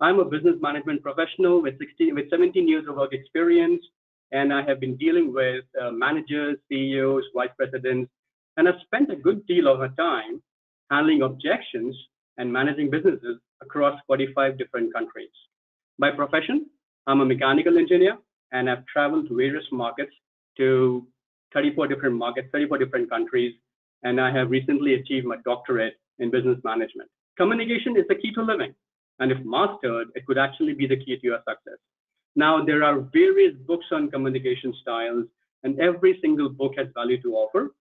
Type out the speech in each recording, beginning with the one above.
I'm a business management professional with 17 years of work experience, and I have been dealing with managers, CEOs, vice presidents, and I've spent a good deal of my time handling objections and managing businesses across 45 different countries. By profession, I'm a mechanical engineer, and I've traveled to various markets to 34 different markets, 34 different countries, and I have recently achieved my doctorate in business management. Communication is the key to living, and if mastered, it could actually be the key to your success. Now, there are various books on communication styles, and every single book has value to offer.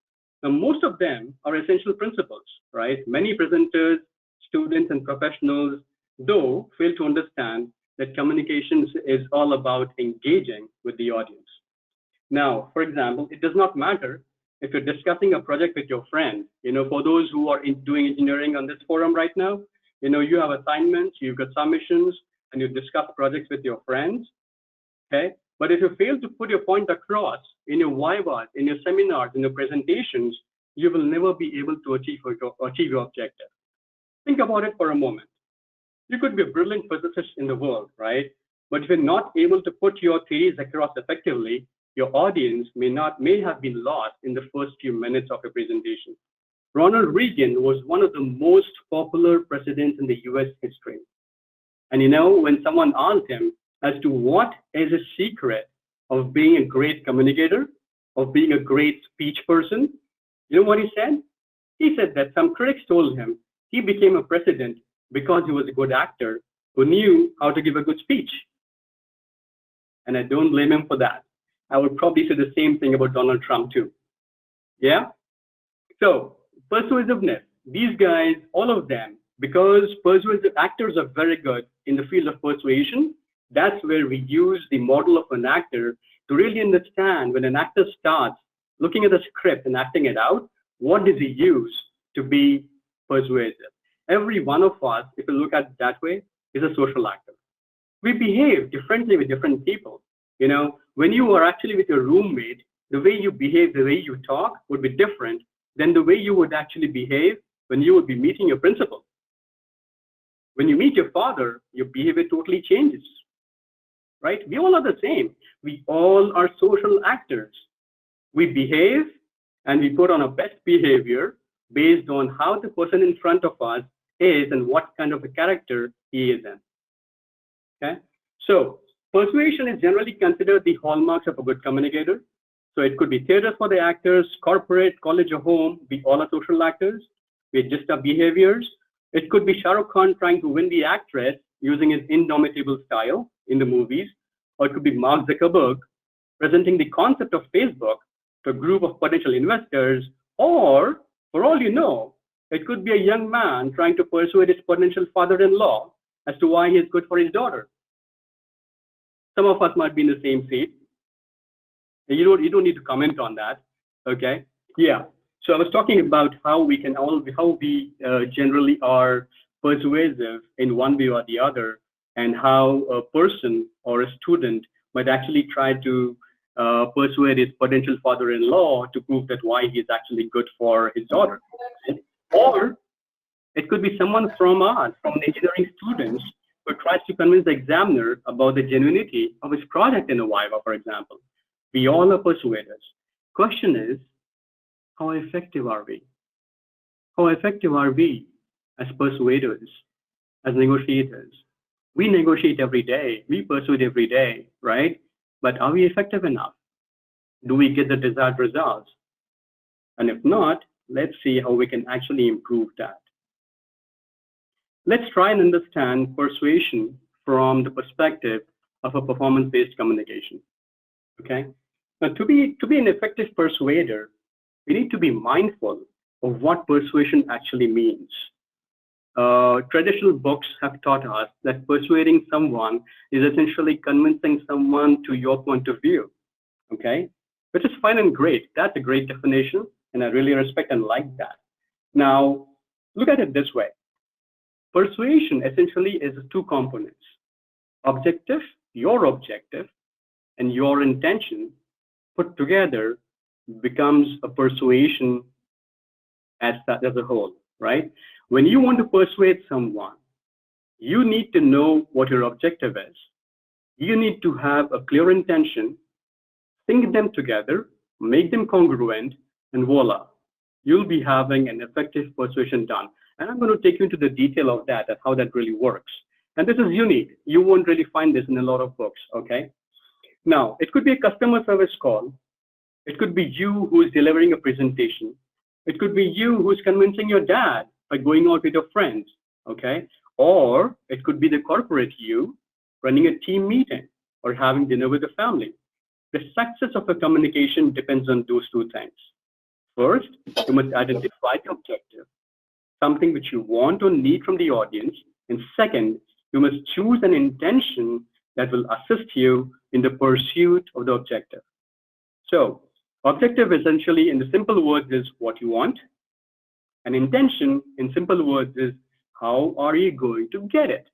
Now, most of them are essential principles, right? Many presenters, students, and professionals, though, fail to understand that communications is all about engaging with the audience. Now, for example, it does not matter if you're discussing a project with your friend. For those who are doing engineering on this forum right now, you have assignments, you've got submissions, and you discuss projects with your friends, okay? But if you fail to put your point across in your vivas, in your seminars, in your presentations, you will never be able to achieve your objective. Think about it for a moment. You could be a brilliant physicist in the world, right? But if you're not able to put your theories across effectively, your audience may have been lost in the first few minutes of your presentation. Ronald Reagan was one of the most popular presidents in the US history. And when someone asked him as to what is a secret of being a great communicator, of being a great speech person, you know what he said? He said that some critics told him he became a president because he was a good actor who knew how to give a good speech. And I don't blame him for that. I would probably say the same thing about Donald Trump too. Yeah? So, persuasiveness. These guys, all of them, because persuasive actors are very good in the field of persuasion, that's where we use the model of an actor to really understand when an actor starts looking at the script and acting it out, what does he use to be persuasive? Every one of us, if you look at it that way, is a social actor. We behave differently with different people. When you are actually with your roommate, the way you behave, the way you talk would be different than the way you would actually behave when you would be meeting your principal. When you meet your father, your behavior totally changes, right? We all are the same. We all are social actors. We behave and we put on our best behavior based on how the person in front of us is and what kind of a character he is in. Okay? So, persuasion is generally considered the hallmarks of a good communicator. So it could be theater for the actors, corporate, college, or home. We all are social actors. We adjust our behaviors. It could be Shah Rukh Khan trying to win the actress using his indomitable style in the movies. Or it could be Mark Zuckerberg presenting the concept of Facebook to a group of potential investors. Or, for all you know, it could be a young man trying to persuade his potential father-in-law as to why he is good for his daughter. Some of us might be in the same seat. You don't need to comment on that, okay? Yeah. So I was talking about how we generally are persuasive in one way or the other, and how a person or a student might actually try to persuade his potential father-in-law to prove that why he is actually good for his daughter. Or it could be someone from the engineering students, who tries to convince the examiner about the genuinity of his project in a viva, for example. We all are persuaders. Question is, how effective are we? How effective are we as persuaders, as negotiators? We negotiate every day. We persuade every day, right? But are we effective enough? Do we get the desired results? And if not, let's see how we can actually improve that. Let's try and understand persuasion from the perspective of a performance-based communication. Okay? Now, to be an effective persuader, we need to be mindful of what persuasion actually means. Traditional books have taught us that persuading someone is essentially convincing someone to your point of view. Okay? Which is fine and great. That's a great definition, and I really respect and like that. Now, look at it this way. Persuasion essentially is two components: objective, your objective, and your intention put together becomes a persuasion as a whole, right? When you want to persuade someone, You need to know what your objective is. You need to have a clear intention, sync them together, make them congruent, and voila, you'll be having an effective persuasion done. And I'm going to take you into the detail of that and how that really works. And this is unique. You won't really find this in a lot of books, okay? Now, it could be a customer service call. It could be you who is delivering a presentation. It could be you who's convincing your dad by going out with your friends, okay? Or it could be the corporate you running a team meeting or having dinner with the family. The success of a communication depends on those two things. First, you must identify the objective, something which you want or need from the audience. And second, you must choose an intention that will assist you in the pursuit of the objective. So, objective essentially in the simple words is what you want. An intention in simple words is how are you going to get it?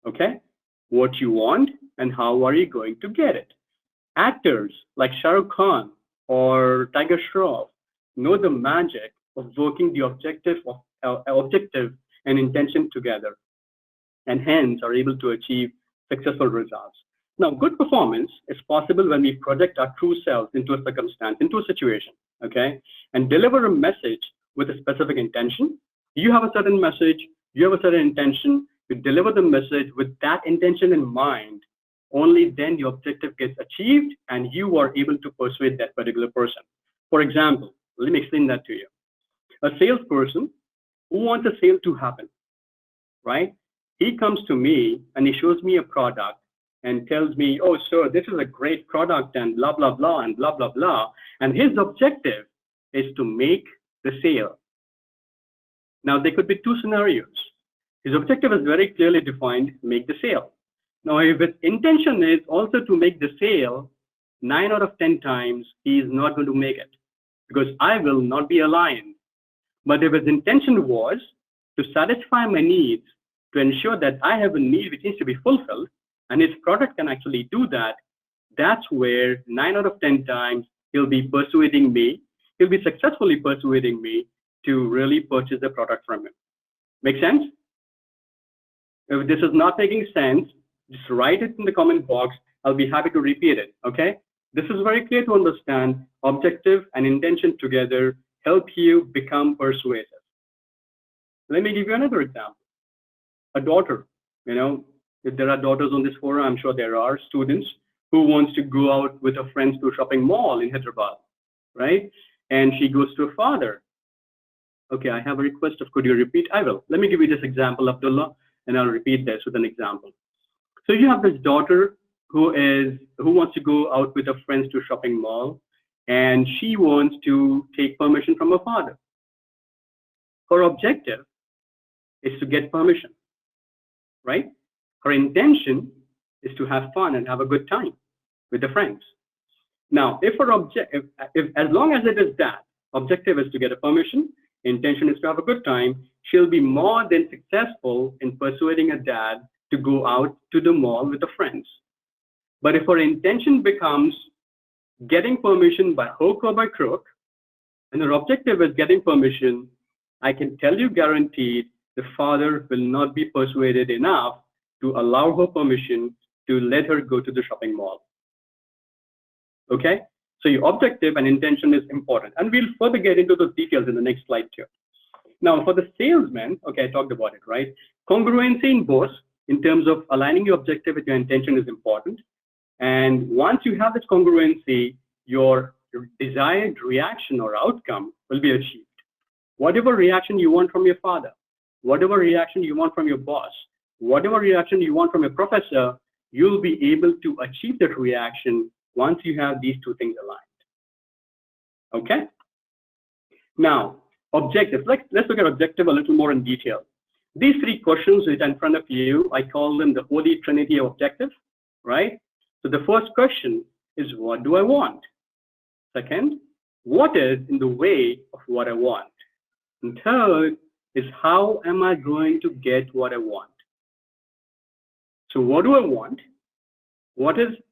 Okay? What you want and how are you going to get it? Actors like Shahrukh Khan or Tiger Shroff know the magic of working the objective and intention together, and hence are able to achieve successful results. Now, good performance is possible when we project our true selves into a circumstance, into a situation, okay, and deliver a message with a specific intention. You have a certain message, you have a certain intention, you deliver the message with that intention in mind. Only then the objective gets achieved and you are able to persuade that particular person. For example, let me explain that to you. A salesperson who wants a sale to happen, right? He comes to me and he shows me a product and tells me, oh, sir, this is a great product and blah, blah, blah, and blah, blah, blah. And his objective is to make the sale. Now, there could be two scenarios. His objective is very clearly defined, make the sale. Now, if his intention is also to make the sale, 9 out of 10 times, he is not going to make it because I will not be aligned. But if his intention was to satisfy my needs, to ensure that I have a need which needs to be fulfilled, and his product can actually do that, that's where 9 out of 10 times he'll be persuading me, he'll be successfully persuading me to really purchase the product from him. Make sense? If this is not making sense, just write it in the comment box. I'll be happy to repeat it, okay? This is very clear to understand. Objective and intention together help you become persuasive. Let me give you another example. A daughter, if there are daughters on this forum, I'm sure there are students who wants to go out with her friends to a shopping mall in Hyderabad, right? And she goes to her father. Okay, I have a request of could you repeat? I will. Let me give you this example, Abdullah, and I'll repeat this with an example. So you have this daughter who wants to go out with her friends to a shopping mall, and she wants to take permission from her father. Her objective is to get permission, right? Her intention is to have fun and have a good time with the friends. Now, if as long as it is that, objective is to get a permission, intention is to have a good time, she'll be more than successful in persuading her dad to go out to the mall with the friends. But if her intention becomes getting permission by hook or by crook, and her objective is getting permission, I can tell you guaranteed the father will not be persuaded enough to allow her permission to let her go to the shopping mall. Okay? So your objective and intention is important. And we'll further get into those details in the next slide too. Now, for the salesman, okay, I talked about it, right? Congruency in both, in terms of aligning your objective with your intention is important. And once you have this congruency, your desired reaction or outcome will be achieved. Whatever reaction you want from your father, whatever reaction you want from your boss, whatever reaction you want from your professor, you'll be able to achieve that reaction once you have these two things aligned. Okay? Now, objectives. Let's look at objective a little more in detail. These three questions which are in front of you, I call them the holy trinity of objective, right? So the first question is, what do I want? Second, what is in the way of what I want? And third is, how am I going to get what I want? So what do I want?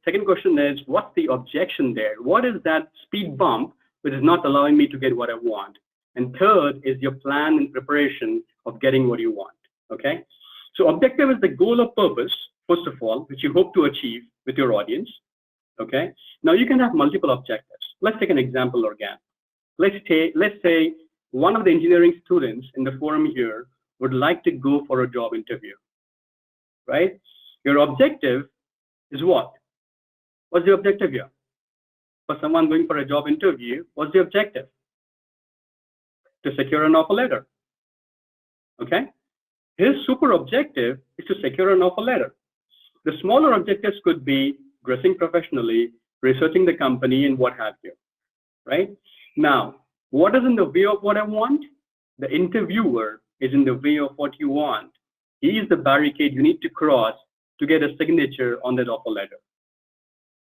Second question is, what's the objection there? What is that speed bump which is not allowing me to get what I want? And third is your plan and preparation of getting what you want. Okay, so objective is the goal or purpose, first of all, which you hope to achieve with your audience. Okay, now you can have multiple objectives. Let's take an example again. Let's say one of the engineering students in the forum here would like to go for a job interview, right? Your objective is what? What's the objective here? For someone going for a job interview, what's the objective? To secure an offer letter. Okay? His super objective is to secure an offer letter. The smaller objectives could be dressing professionally, researching the company, and what have you. Right? Now, what is in the way of what I want? The interviewer is in the way of what you want. He is the barricade you need to cross to get a signature on that offer letter.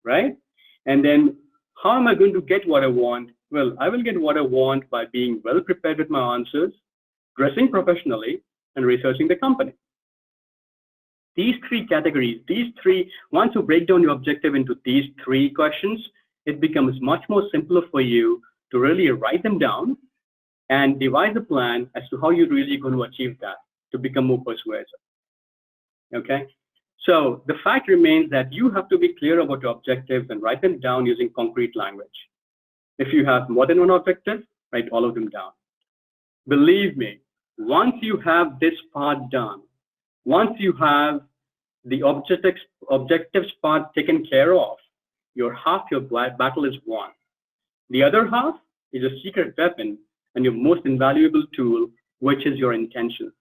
Right? And then how am I going to get what I want? Well, I will get what I want by being well prepared with my answers, dressing professionally, and researching the company. These three categories, once you break down your objective into these three questions, it becomes much more simpler for you to really write them down and devise a plan as to how you're really going to achieve that to become more persuasive. Okay? So the fact remains that you have to be clear about your objectives and write them down using concrete language. If you have more than one objective, write all of them down. Believe me, once you have this part done, once you have the objectives part taken care of, half your battle is won. The other half is a secret weapon and your most invaluable tool, which is your intention.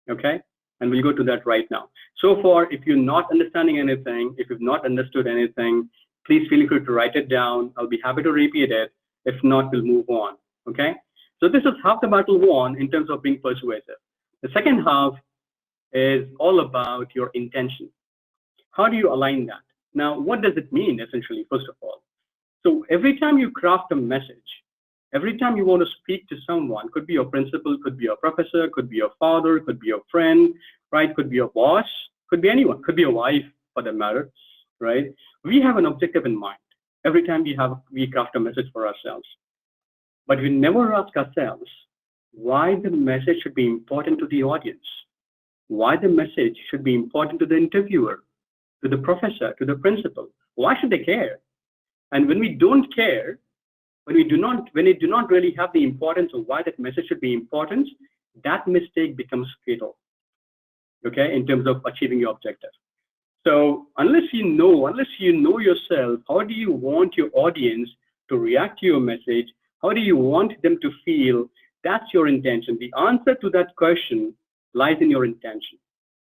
Okay? And we'll go to that right now. So far, if you're not understanding anything, if you've not understood anything, please feel free to write it down. I'll be happy to repeat it. If not, we'll move on. Okay? So this is half the battle won in terms of being persuasive. The second half is all about your intention. How do you align that? Now, what does it mean, essentially, first of all? So every time you craft a message, every time you want to speak to someone, could be your principal, could be your professor, could be your father, could be your friend, right? Could be your boss, could be anyone, could be your wife for that matter, right? We have an objective in mind every time we craft a message for ourselves. But we never ask ourselves why the message should be important to the audience, why the message should be important to the interviewer, to the professor, to the principal. Why should they care? And when we don't care, when it do not really have the importance of why that message should be important, that mistake becomes fatal, okay, in terms of achieving your objective. So unless you know yourself, how do you want your audience to react to your message? How do you want them to feel? That's your intention. The answer to that question lies in your intention.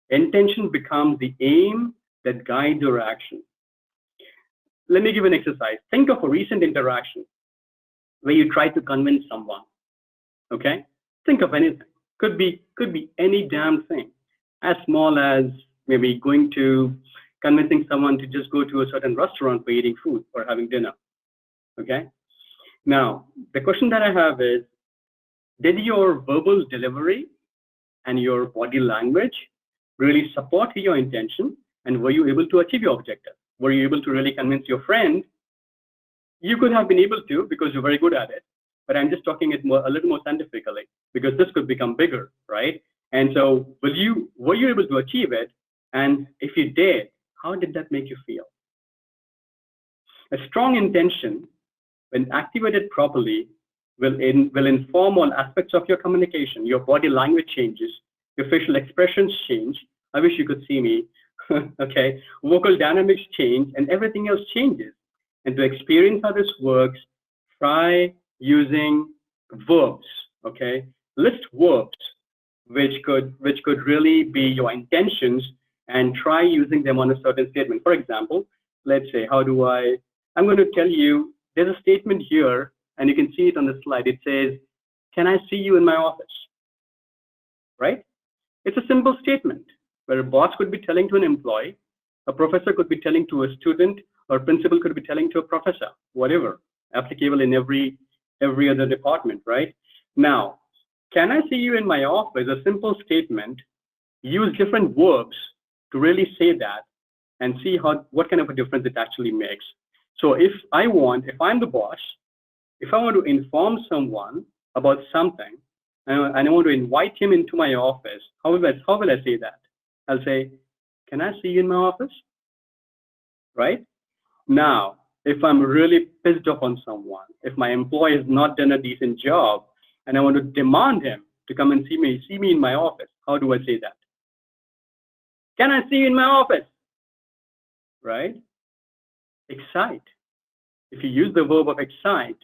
Intention becomes the aim that guides your action. Let me give an exercise. Think of a recent interaction where you try to convince someone. Okay? Think of anything. Could be any damn thing, as small as maybe convincing someone to just go to a certain restaurant for eating food or having dinner. Okay? Now, the question that I have is, did your verbal delivery and your body language really support your intention? And were you able to achieve your objective? Were you able to really convince your friend? You could have been able to because you're very good at it, but I'm just talking it a little more scientifically because this could become bigger, right? And so were you able to achieve it? And if you did, how did that make you feel? A strong intention, when activated properly, will inform all aspects of your communication. Your body language changes, your facial expressions change. I wish you could see me. Okay, vocal dynamics change, and everything else changes. And to experience how this works, try using verbs. Okay, list verbs which could really be your intentions, and try using them on a certain statement. For example, let's say, I'm going to tell you, there's a statement here, and you can see it on the slide. It says, "Can I see you in my office?" Right? It's a simple statement where a boss could be telling to an employee, a professor could be telling to a student, or a principal could be telling to a professor, whatever, applicable in every other department, right? Now, "Can I see you in my office?" a simple statement. Use different verbs to really say that and see what kind of a difference it actually makes. So if I'm the boss, if I want to inform someone about something, and I want to invite him into my office, how will I say that? I'll say, can I see you in my office? Right? Now, if I'm really pissed off on someone, if my employee has not done a decent job, and I want to demand him to come and see me in my office, how do I say that? Can I see you in my office? Right? Excite. If you use the verb of excite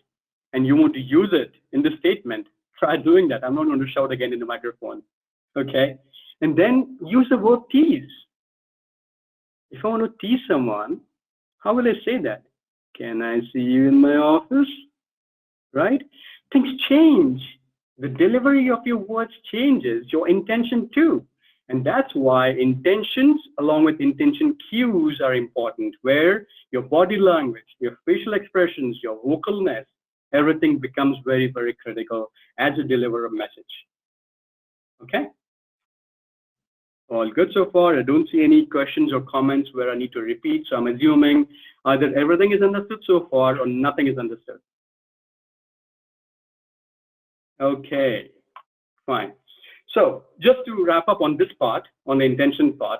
and you want to use it in the statement, try doing that. I'm not going to shout again in the microphone. Okay? And then use the word tease. If I want to tease someone, how will I say that? Can I see you in my office? Right? Things change. The delivery of your words changes, your intention too. And that's why intentions along with intention cues are important, where your body language, your facial expressions, your vocalness, everything becomes very, very critical as you deliver a message. Okay? All good so far. I don't see any questions or comments where I need to repeat. So I'm assuming either everything is understood so far or nothing is understood. Okay, fine. So just to wrap up on this part, on the intention part,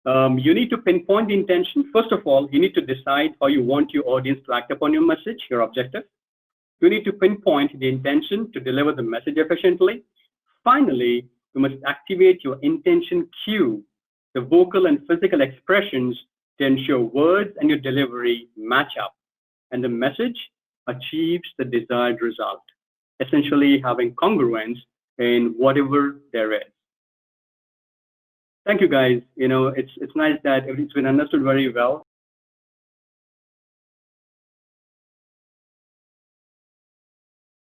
you need to pinpoint the intention. First of all, you need to decide how you want your audience to act upon your message, your objective. You need to pinpoint the intention to deliver the message efficiently. Finally, you must activate your intention cue, the vocal and physical expressions to ensure words and your delivery match up and the message achieves the desired result, essentially having congruence in whatever there is. Thank you, guys. It's nice that it's been understood very well.